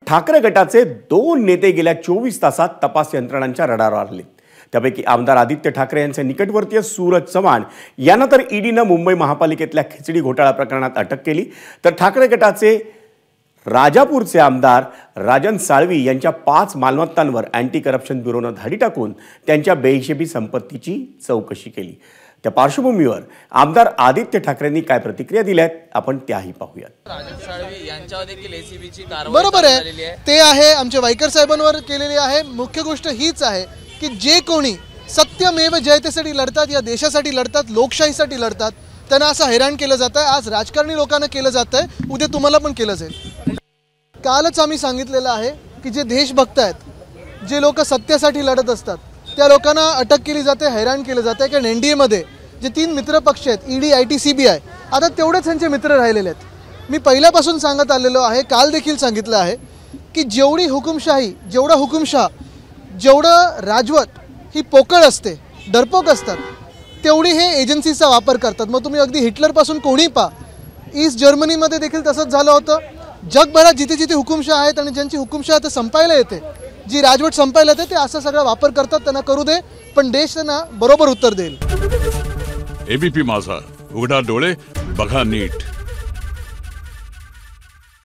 ठाकरे गटाचे 2 नेते गेल्या 24 तासात तपास यंत्रणांच्या रडारवर आले। त्यापैकी आमदार आदित्य ठाकरे यांचे निकटवर्तीय सूरज चव्हाण यांना तर ईडीने मुंबई महापालिकेतल्या खिचडी घोटाळा प्रकरणात अटक केली, तर ठाकरे गटाचे राजापूरचे आमदार राजन साळवी यांच्या 5 मालमत्तांवर अँटी करप्शन ब्युरोने धाडी टाकून त्यांच्या बेहिशेबी संपत्तीची चौकशी केली। त्या पार्श्वभूमीवर आमदार आदित्य ठाकरेंनी काय प्रतिक्रिया दिल्यात आपण त्याही पाहूयात। राजन साळवी यांच्यावर देखील एसीबीची कारवाई बरोबर आहे, ते आहे आमच्या वायकर साहेबांवर केलेली आहे। मुख्य गोष्ट हीच आहे की जे कोणी सत्यमेव जयतेसाठी लढतात, या देशासाठी लढतात, लोकशाहीसाठी लढतात, त्यांना असं हैराण केलं जातं। आज राजकारणी लोकांना केलं जातंय, उद्या तुम्हाला पण केलं जाईल। कालच आम्ही सांगितलेलं आहे की जे देशभक्त आहेत, जे लोक सत्यासाठी लढत असतात, त्या लोकांना अटक केली जाते, हैराण केलं जाते। कारण एनडीए मध्ये जे 3 मित्र पक्ष आहेत, ईडी, आयटी, सीबीआय, आता तेवढेच त्यांचे मित्र राहिलेले आहेत। मी पहिल्यापासून सांगत आलेलो आहे, काल देखील सांगितलं आहे की जेवढी हुकुमशाही, जेवढा हुकुमशाह, जेवढं राजवट ही पोकळ असते, डरपोक असतात, तेवढी हे एजन्सीचा वापर करतात। मग तुम्ही अगदी हिटलरपासून कोणी पहा, ईस्ट जर्मनीमध्ये देखील तसंच झालं होतं। जगभरात जिथे जिथे हुकुमशाह आहेत आणि ज्यांची हुकुमशाह आता संपायला येते, जी राजवट संपायला येते, ते असा सगळा वापर करतात। त्यांना करू दे, पण देश त्यांना बरोबर उत्तर देईल। एबीपी माझा, उघडा डोळे बघा नीट।